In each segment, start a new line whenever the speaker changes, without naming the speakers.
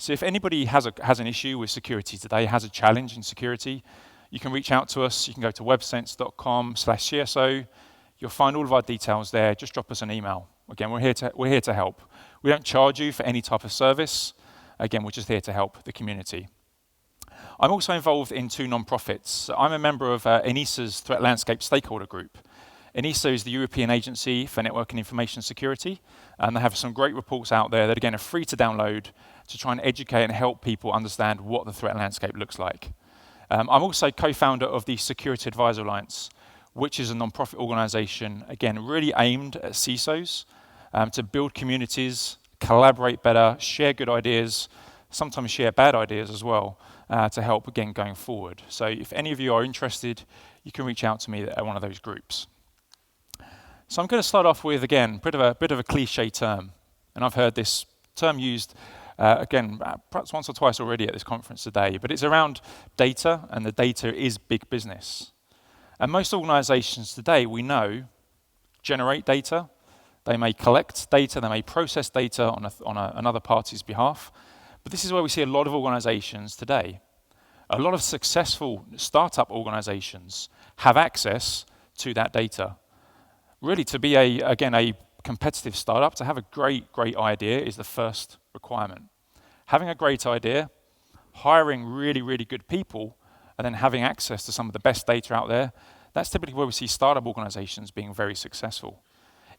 So if anybody has an issue with security today, has a challenge in security, you can reach out to us. You can go to websense.com/CSO. You'll find all of our details there. Just drop us an email. Again, we're here to help. We don't charge you for any type of service. Again, we're just here to help the community. I'm also involved in 2 non-profits. I'm a member of ENISA's Threat Landscape Stakeholder Group. ENISA is the European Agency for Network and Information Security, and they have some great reports out there that, again, are free to download to try and educate and help people understand what the threat landscape looks like. I'm also co-founder of the Security Advisor Alliance, which is a non-profit organization, again, really aimed at CISOs to build communities, collaborate better, share good ideas, sometimes share bad ideas as well, to help, again, going forward. So if any of you are interested, you can reach out to me at one of those groups. So I'm going to start off with, again, a bit of a cliche term, and I've heard this term used, again, perhaps once or twice already at this conference today, but it's around data, and the data is big business. And most organizations today, we know, generate data. They may collect data, they may process data on another party's behalf, but this is where we see a lot of organizations today. A lot of successful startup organizations have access to that data. Really, to be a competitive startup, to have a great idea is the first requirement. Having a great idea, hiring really, really good people, and then having access to some of the best data out there, that's typically where we see startup organizations being very successful.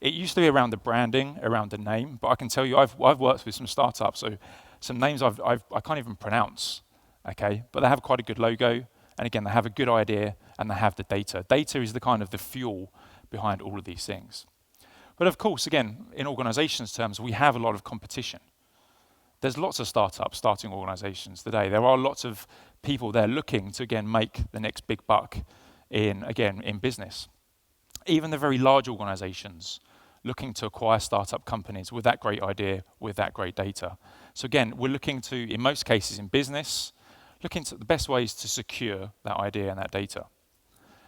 It used to be around the branding, around the name, but I can tell you I've worked with some startups, so some names I can't even pronounce, okay? But they have quite a good logo, and again, they have a good idea, and they have the data. Data is the kind of the fuel behind all of these things. But of course, again, in organizations terms, we have a lot of competition. There's lots of startups starting organizations today. There are lots of people there looking to, again, make the next big buck in business. Even the very large organizations looking to acquire startup companies with that great idea, with that great data. So again, we're looking to, in most cases in business, looking to the best ways to secure that idea and that data.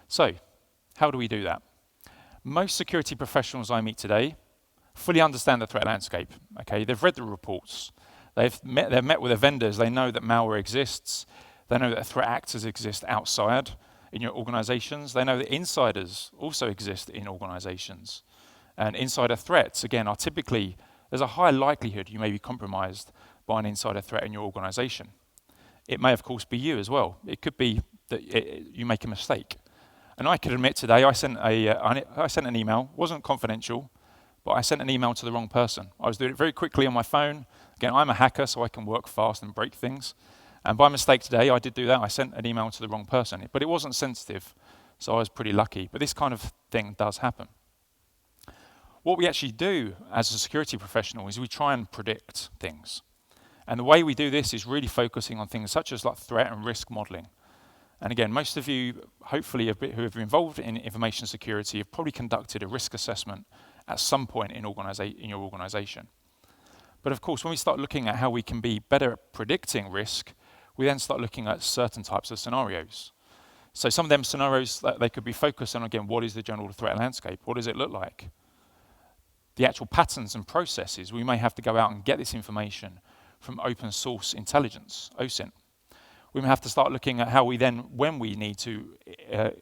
So, how do we do that? Most security professionals I meet today fully understand the threat landscape. Okay, they've read the reports, they've met with the vendors, they know that malware exists, they know that threat actors exist outside in your organizations, they know that insiders also exist in organizations. And insider threats, again, are typically, there's a high likelihood you may be compromised by an insider threat in your organization. It may, of course, be you as well. It could be that you make a mistake. And I could admit today, I sent an email, wasn't confidential, but I sent an email to the wrong person. I was doing it very quickly on my phone. Again, I'm a hacker, so I can work fast and break things. And by mistake today, I did do that. I sent an email to the wrong person, but it wasn't sensitive, so I was pretty lucky. But this kind of thing does happen. What we actually do as a security professional is we try and predict things. And the way we do this is really focusing on things such as like threat and risk modeling. And again, most of you, hopefully, who have been involved in information security have probably conducted a risk assessment at some point in your organization. But of course, when we start looking at how we can be better at predicting risk, we then start looking at certain types of scenarios. So some of them scenarios, they could be focused on, again, what is the general threat landscape? What does it look like? The actual patterns and processes, we may have to go out and get this information from open source intelligence, OSINT. We may have to start looking at how we then, when we need to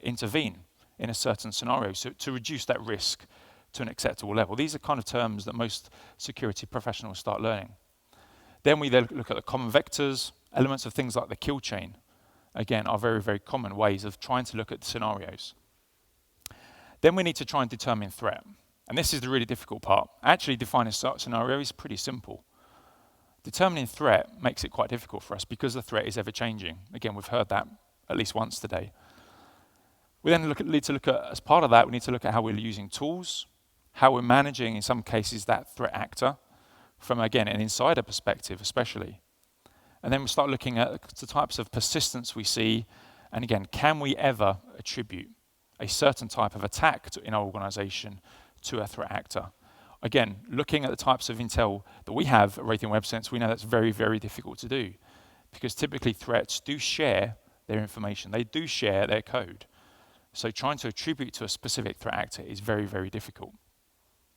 intervene in a certain scenario, so to reduce that risk to an acceptable level. These are kind of terms that most security professionals start learning. Then we then look at the common vectors, elements of things like the kill chain. Again, are very, very common ways of trying to look at scenarios. Then we need to try and determine threat. And this is the really difficult part. Actually, defining a scenario is pretty simple. Determining threat makes it quite difficult for us because the threat is ever changing. Again, we've heard that at least once today. We then need to look at, as part of that, we need to look at how we're using tools, how we're managing, in some cases, that threat actor from, again, an insider perspective especially. And then we start looking at the types of persistence we see, and again, can we ever attribute a certain type of attack in our organization to a threat actor? Again, looking at the types of intel that we have at Raytheon Web Sense, we know that's very, very difficult to do because typically threats do share their information. They do share their code. So trying to attribute to a specific threat actor is very, very difficult.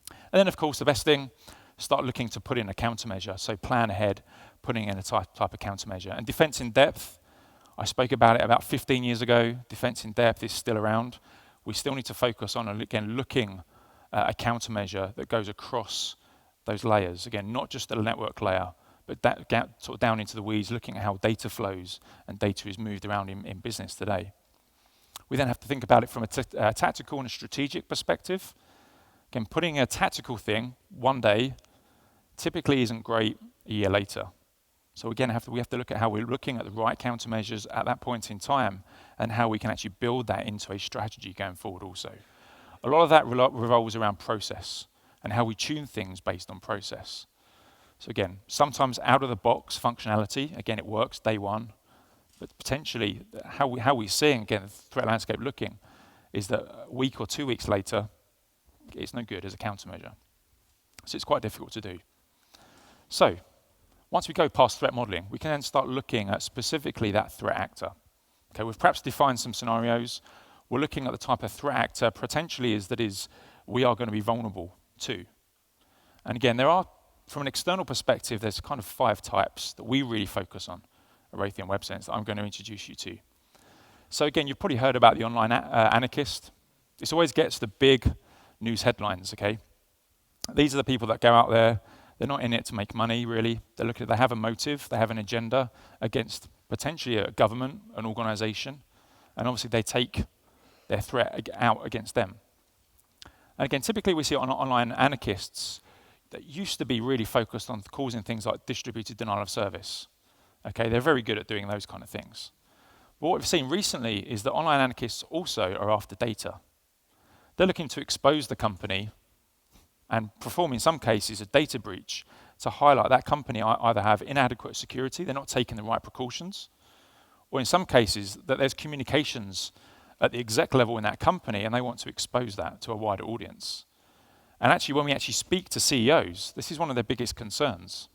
And then, of course, the best thing, start looking to put in a countermeasure. So plan ahead, putting in a type of countermeasure. And defense in depth, I spoke about it about 15 years ago. Defense in depth is still around. We still need to focus on, again, looking at a countermeasure that goes across those layers. Again, not just the network layer, but that sort of down into the weeds, looking at how data flows and data is moved around in business today. We then have to think about it from a tactical and a strategic perspective. Again, putting a tactical thing one day typically isn't great a year later. So again, we have to look at how we're looking at the right countermeasures at that point in time and how we can actually build that into a strategy going forward also. A lot of that revolves around process and how we tune things based on process. So again, sometimes out-of-the-box functionality, again, it works day one, but potentially how we're seeing, again, the threat landscape looking, is that a week or 2 weeks later, it's no good as a countermeasure. So it's quite difficult to do. So once we go past threat modeling, we can then start looking at specifically that threat actor. Okay, we've perhaps defined some scenarios. We're looking at the type of threat actor potentially we are going to be vulnerable to. And again, from an external perspective, there's kind of 5 types that we really focus on at Raytheon Web Sense that I'm going to introduce you to. So again, you've probably heard about the online anarchist. This always gets the big news headlines, okay? These are the people that go out there. They're not in it to make money, really. They have a motive, they have an agenda against potentially a government, an organization, and obviously they take their threat out against them. And again, typically we see online anarchists that used to be really focused on causing things like distributed denial of service. Okay, they're very good at doing those kind of things. But what we've seen recently is that online anarchists also are after data. They're looking to expose the company and perform, in some cases, a data breach to highlight that company either have inadequate security, they're not taking the right precautions, or in some cases that there's communications at the exec level in that company and they want to expose that to a wider audience. And actually, when we actually speak to CEOs, this is one of their biggest concerns,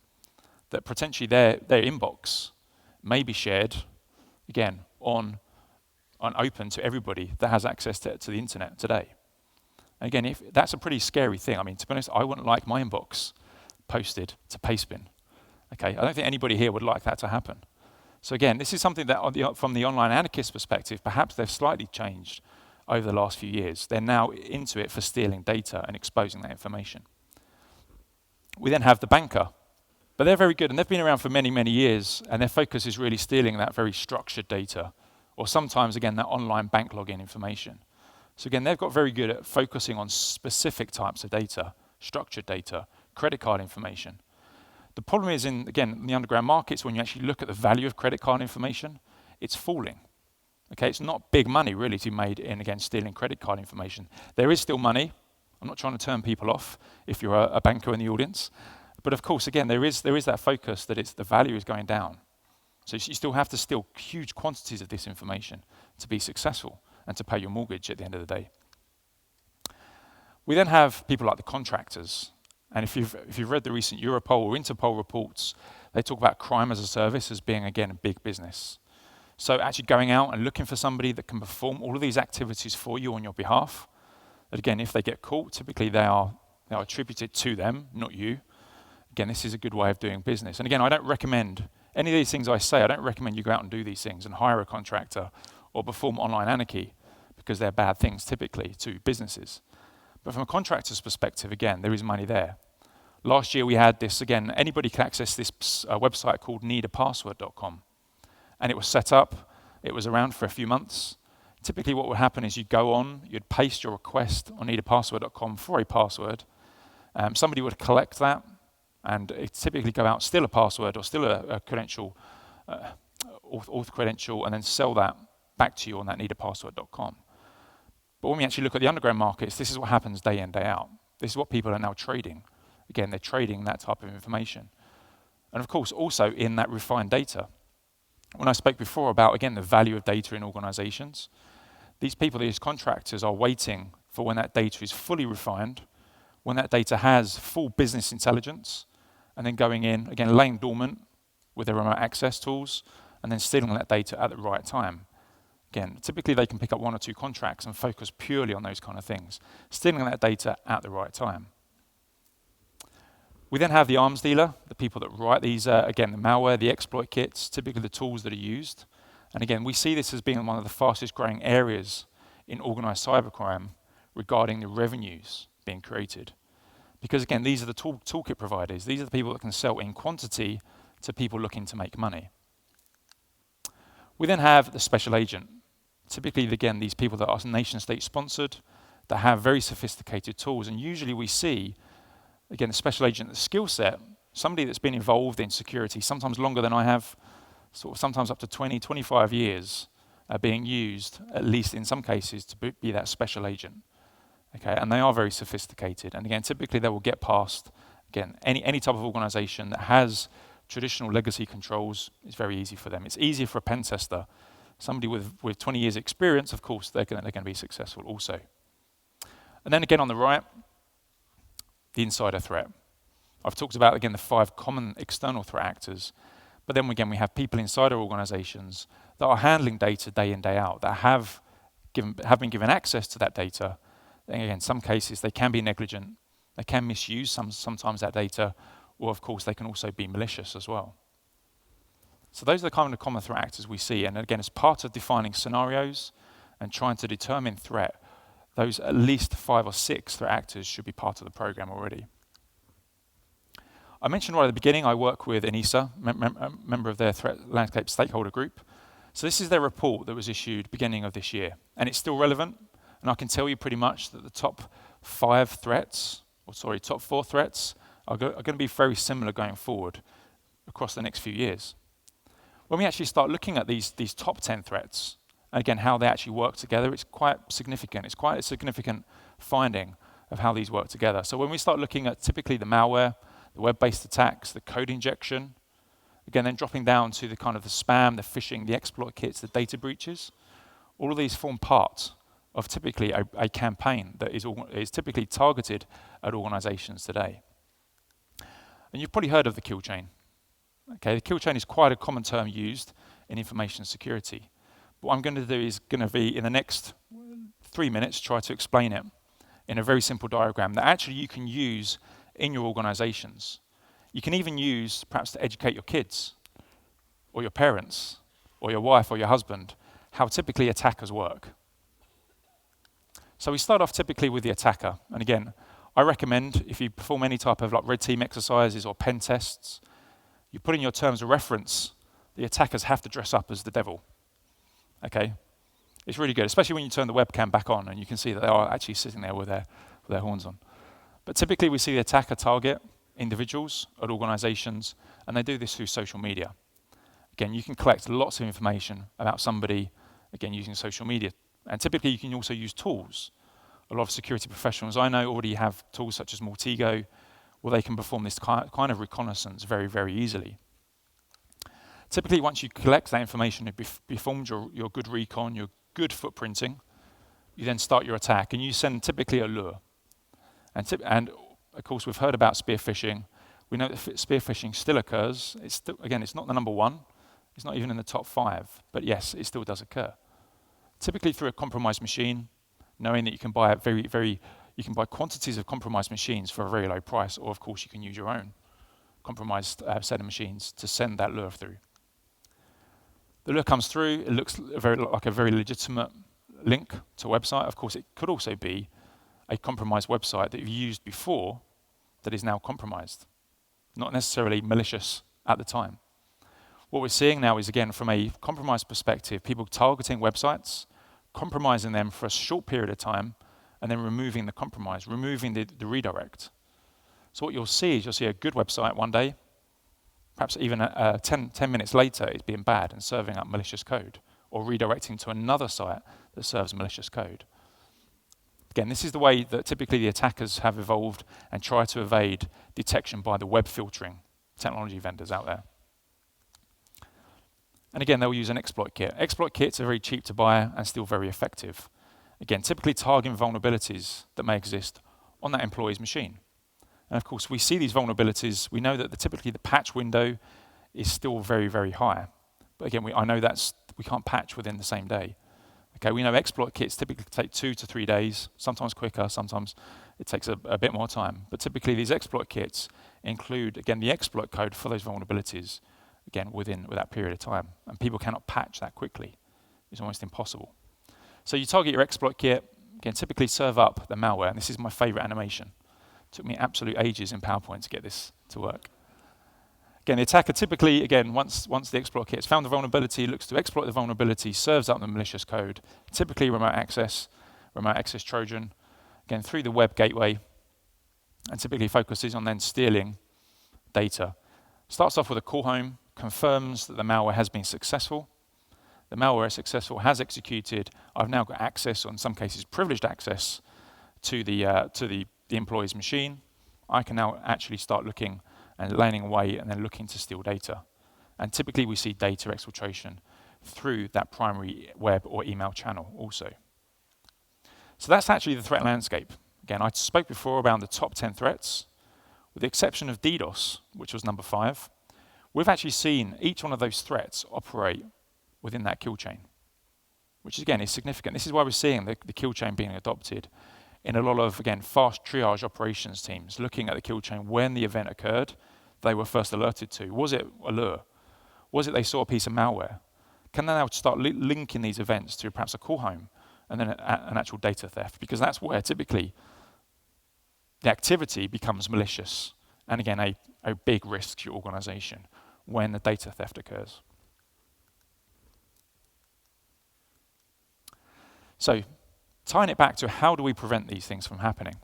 that potentially their inbox may be shared, again, on open to everybody that has access to the internet today. And again, that's a pretty scary thing. I mean, to be honest, I wouldn't like my inbox posted to Pastebin. Okay, I don't think anybody here would like that to happen. So again, this is something that from the online anarchist perspective, perhaps they've slightly changed over the last few years. They're now into it for stealing data and exposing that information. We then have the banker, but they're very good, and they've been around for many, many years, and their focus is really stealing that very structured data, or sometimes, again, that online bank login information. So again, they've got very good at focusing on specific types of data, structured data, credit card information. The problem is in the underground markets, when you actually look at the value of credit card information, it's falling. Okay, it's not big money really to be made in, again, stealing credit card information. There is still money. I'm not trying to turn people off if you're a banker in the audience. But of course, again, there is that focus that the value is going down. So you still have to steal huge quantities of this information to be successful and to pay your mortgage at the end of the day. We then have people like the contractors. And if you've read the recent Europol or Interpol reports, they talk about crime as a service as being, again, a big business. So actually going out and looking for somebody that can perform all of these activities for you on your behalf, that again, if they get caught, typically they are attributed to them, not you. Again, this is a good way of doing business. And again, I don't recommend any of these things I say, I don't recommend you go out and do these things and hire a contractor or perform online anarchy, because they're bad things typically to businesses. But from a contractor's perspective, again, there is money there. Last year we had this, again, anybody can access this website called needapassword.com. And it was set up, it was around for a few months. Typically what would happen is you'd go on, you'd paste your request on needapassword.com for a password. Somebody would collect that, and it'd typically go out, steal a password or steal a credential, auth credential, and then sell that back to you on that needapassword.com. But when we actually look at the underground markets, this is what happens day in, day out. This is what people are now trading. Again, they're trading that type of information. And of course, also in that refined data. When I spoke before about, again, the value of data in organizations, these people, these contractors, are waiting for when that data is fully refined, when that data has full business intelligence, and then going in, again, laying dormant with their remote access tools, and then stealing that data at the right time. Again, typically they can pick up 1 or 2 contracts and focus purely on those kind of things, stealing that data at the right time. We then have the arms dealer, the people that write these, again, the malware, the exploit kits, typically the tools that are used. And again, we see this as being one of the fastest growing areas in organised cybercrime regarding the revenues being created. Because again, these are the toolkit providers. These are the people that can sell in quantity to people looking to make money. We then have the special agent. Typically, again, these people that are nation state sponsored, that have very sophisticated tools. And usually we see, again, the special agent, the skill set, somebody that's been involved in security, sometimes longer than I have, sort of sometimes up to 20, 25 years, being used, at least in some cases, to be that special agent. Okay, and they are very sophisticated. And again, typically they will get past, again, any type of organization that has traditional legacy controls. It's very easy for them. It's easier for a pen tester. Somebody with 20 years experience, of course, they're going to be successful also. And then again on the right, the insider threat. I've talked about, again, the 5 common external threat actors. But then again, we have people inside our organizations that are handling data day in, day out, that have been given access to that data. And again, in some cases, they can be negligent. They can misuse sometimes that data, or of course, they can also be malicious as well. So those are the kind of common threat actors we see. And again, as part of defining scenarios and trying to determine threat, those at least 5 or 6 threat actors should be part of the program already. I mentioned right at the beginning, I work with EMEA, member of their threat landscape stakeholder group. So this is their report that was issued beginning of this year. And it's still relevant. And I can tell you pretty much that the top 4 threats are going to be very similar going forward across the next few years. When we actually start looking at these top 10 threats, and again, how they actually work together, it's quite significant. It's quite a significant finding of how these work together. So when we start looking at typically the malware, the web-based attacks, the code injection, again, then dropping down to the kind of the spam, the phishing, the exploit kits, the data breaches, all of these form part of typically a campaign that is typically targeted at organizations today. And you've probably heard of the kill chain. Okay, the kill chain is quite a common term used in information security. But what I'm going to do is going to be, in the next 3 minutes, try to explain it in a very simple diagram that actually you can use in your organizations. You can even use, perhaps to educate your kids, or your parents, or your wife, or your husband, how typically attackers work. So we start off typically with the attacker. And again, I recommend if you perform any type of like red team exercises or pen tests, you put in your terms of reference, the attackers have to dress up as the devil. Okay? It's really good, especially when you turn the webcam back on and you can see that they are actually sitting there with their horns on. But typically we see the attacker target individuals at organizations, and they do this through social media. Again, you can collect lots of information about somebody, again, using social media. And typically you can also use tools. A lot of security professionals I know already have tools such as Mortigo, where they can perform this kind of reconnaissance very, very easily. Typically, once you collect that information, you've performed your good recon, your good footprinting, you then start your attack, and you send typically a lure. And of course, we've heard about spear phishing. We know that spear phishing still occurs. Again, it's not the number 1. It's not even in the top 5. But yes, it still does occur. Typically through a compromised machine, knowing that you can buy you can buy quantities of compromised machines for a very low price, or of course you can use your own compromised set of machines to send that lure through. The lure comes through, it looks like a very legitimate link to a website. Of course, it could also be a compromised website that you've used before that is now compromised, not necessarily malicious at the time. What we're seeing now is, again, from a compromised perspective, people targeting websites, compromising them for a short period of time, and then removing the compromise, removing the redirect. So what you'll see is a good website one day, perhaps even 10 minutes later, it's being bad and serving up malicious code, or redirecting to another site that serves malicious code. Again, this is the way that typically the attackers have evolved and try to evade detection by the web filtering technology vendors out there. And again, they'll use an exploit kit. Exploit kits are very cheap to buy and still very effective. Again, typically targeting vulnerabilities that may exist on that employee's machine. And of course, we see these vulnerabilities. We know that typically the patch window is still very, very high. But again, I know we can't patch within the same day. Okay, we know exploit kits typically take 2 to 3 days, sometimes quicker, sometimes it takes a bit more time. But typically these exploit kits include, again, the exploit code for those vulnerabilities, again, within that period of time. And people cannot patch that quickly. It's almost impossible. So you target your exploit kit, again, typically serve up the malware, and this is my favorite animation. It took me absolute ages in PowerPoint to get this to work. Again, the attacker typically, again, once the exploit kit has found the vulnerability, looks to exploit the vulnerability, serves up the malicious code, typically remote access Trojan, again, through the web gateway, and typically focuses on then stealing data. Starts off with a call home, confirms that the malware has been successful. The malware is successful, has executed. I've now got access, or in some cases privileged access, to the employee's machine. I can now actually start looking and laning away and then looking to steal data. And typically we see data exfiltration through that primary web or email channel also. So that's actually the threat landscape. Again, I spoke before about the top 10 threats. With the exception of DDoS, which was number 5, we've actually seen each one of those threats operate within that kill chain, which again is significant. This is why we're seeing the kill chain being adopted in a lot of, again, fast triage operations teams, looking at the kill chain when the event occurred, they were first alerted to. Was it a lure? Was it they saw a piece of malware? Can they now start linking these events to perhaps a call home and then an actual data theft? Because that's where typically the activity becomes malicious and, again, a big risk to your organization when the data theft occurs. So, tying it back to how do we prevent these things from happening?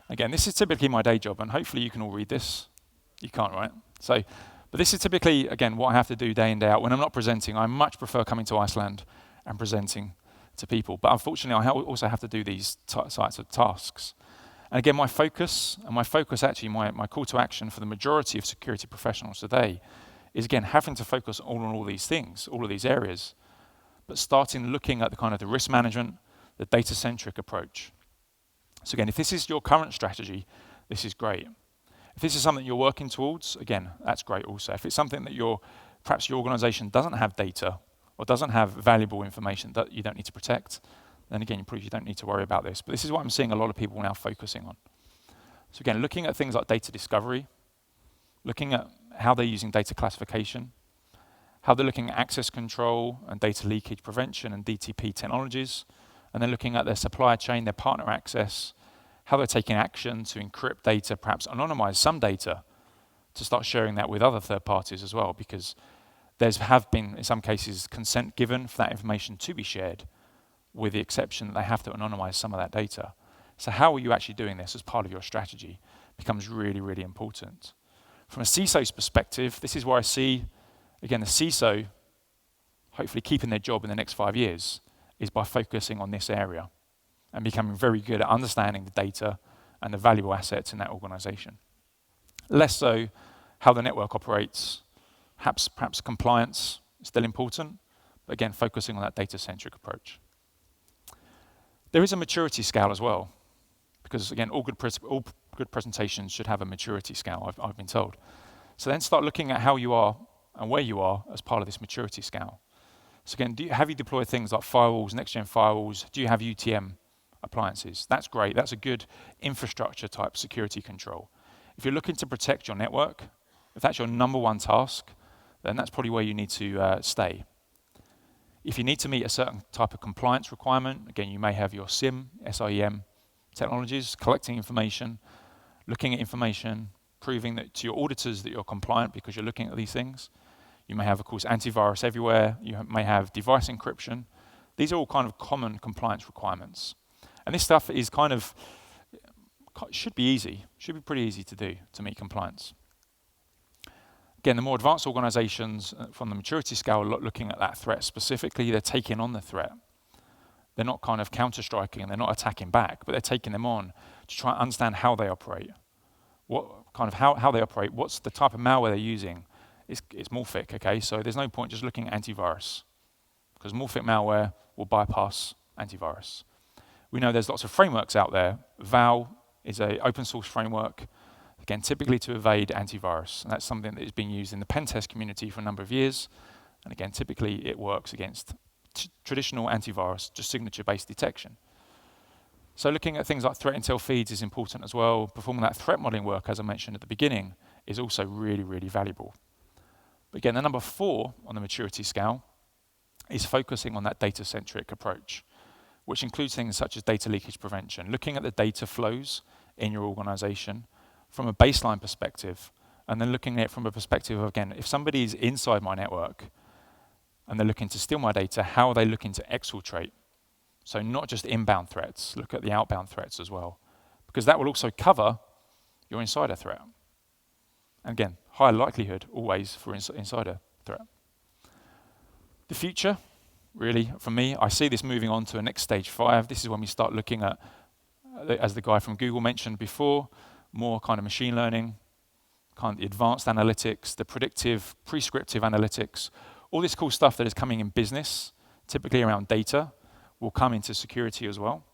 Again, this is typically my day job, and hopefully you can all read this. You can't, right? But this is typically, again, what I have to do day in, day out. When I'm not presenting, I much prefer coming to Iceland and presenting to people. But unfortunately, I also have to do these types of tasks. And again, my focus actually, my call to action for the majority of security professionals today is, again, having to focus on all these things, all of these areas, but starting looking at the kind of the risk management, the data-centric approach. So again, if this is your current strategy, this is great. If this is something you're working towards, again, that's great also. If it's something that perhaps your organization doesn't have data or doesn't have valuable information that you don't need to protect, then again, you don't need to worry about this. But this is what I'm seeing a lot of people now focusing on. So again, looking at things like data discovery, looking at how they're using data classification, how they're looking at access control and data leakage prevention and DTP technologies, and then looking at their supply chain, their partner access, how they're taking action to encrypt data, perhaps anonymize some data, to start sharing that with other third parties as well, because have been, in some cases, consent given for that information to be shared, with the exception that they have to anonymize some of that data. So how are you actually doing this as part of your strategy becomes really, really important. From a CISO's perspective, this is where I see, again, the CISO hopefully keeping their job in the next 5 years is by focusing on this area and becoming very good at understanding the data and the valuable assets in that organization. Less so how the network operates, perhaps compliance is still important, but again, focusing on that data-centric approach. There is a maturity scale as well, because again, all good presentations should have a maturity scale, I've been told. So then start looking at how you are and where you are as part of this maturity scale. So again, have you deployed things like firewalls, next-gen firewalls? Do you have UTM appliances? That's great. That's a good infrastructure type security control. If you're looking to protect your network, if that's your number one task, then that's probably where you need to stay. If you need to meet a certain type of compliance requirement, again, you may have your SIEM technologies, collecting information, looking at information, proving that to your auditors that you're compliant because you're looking at these things. You may have, of course, antivirus everywhere. You may have device encryption. These are all kind of common compliance requirements. And this stuff is should be easy, should be pretty easy to do to meet compliance. Again, the more advanced organizations from the maturity scale are looking at that threat specifically. They're taking on the threat. They're not kind of counter-striking and they're not attacking back, but they're taking them on to try and understand how they operate. How they operate, what's the type of malware they're using. It's morphic, okay? So there's no point just looking at antivirus, because morphic malware will bypass antivirus. We know there's lots of frameworks out there. Val is an open source framework, again, typically to evade antivirus. And that's something that is being used in the pen test community for a number of years. And again, typically it works against traditional antivirus, just signature-based detection. So looking at things like threat intel feeds is important as well. Performing that threat modeling work, as I mentioned at the beginning, is also really, really valuable. But again, the number 4 on the maturity scale is focusing on that data-centric approach, which includes things such as data leakage prevention, looking at the data flows in your organization from a baseline perspective, and then looking at it from a perspective of, again, if somebody is inside my network and they're looking to steal my data, how are they looking to exfiltrate? So not just inbound threats, look at the outbound threats as well, because that will also cover your insider threat. And again, higher likelihood always for insider threat. The future, really, for me, I see this moving on to a next stage 5. This is when we start looking at, as the guy from Google mentioned before, more kind of machine learning, kind of the advanced analytics, the predictive, prescriptive analytics, all this cool stuff that is coming in business, typically around data, will come into security as well.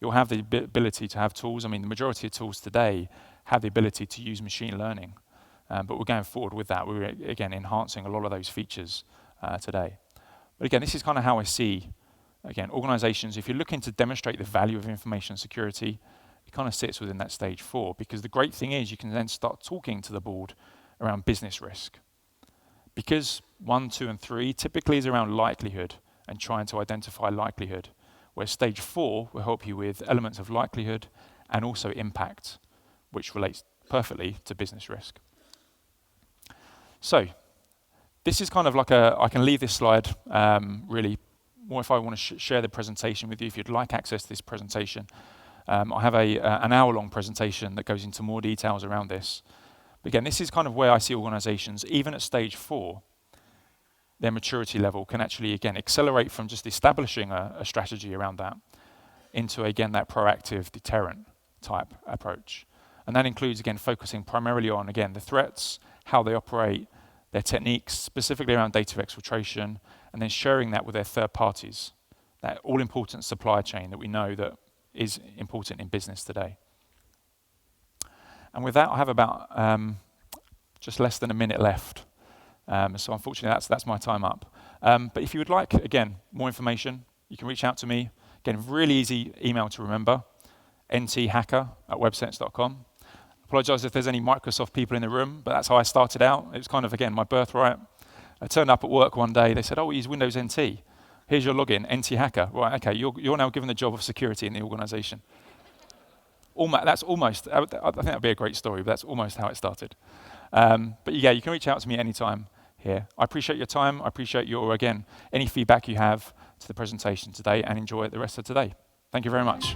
You'll have the ability to have tools. I mean, the majority of tools today have the ability to use machine learning, but we're going forward with that. We're, again, enhancing a lot of those features today. But again, this is kind of how I see, again, organizations, if you're looking to demonstrate the value of information security, it kind of sits within that stage 4, because the great thing is you can then start talking to the board around business risk. Because 1, 2, and 3 typically is around likelihood and trying to identify likelihood, where stage 4 will help you with elements of likelihood and also impact, which relates perfectly to business risk. So this is kind of like I can leave this slide really more if I want to share the presentation with you. If you'd like access to this presentation, I have an hour-long presentation that goes into more details around this. But again, this is kind of where I see organizations, even at stage 4, their maturity level can actually, again, accelerate from just establishing a strategy around that into, again, that proactive deterrent type approach. And that includes, again, focusing primarily on, again, the threats, how they operate, their techniques, specifically around data exfiltration, and then sharing that with their third parties, that all-important supply chain that we know that is important in business today. And with that, I have about just less than a minute left. So unfortunately, that's my time up. But if you would like, again, more information, you can reach out to me. Again, really easy email to remember, nthacker@websense.com. Apologise if there's any Microsoft people in the room, but that's how I started out. It was kind of, again, my birthright. I turned up at work one day. They said, oh, we use Windows NT. Here's your login, nthacker. Right, okay, you're now given the job of security in the organisation. That's almost, I think that'd be a great story, but that's almost how it started. But yeah, you can reach out to me anytime here. I appreciate your time. I appreciate your, again, any feedback you have to the presentation today, and enjoy it the rest of today. Thank you very much.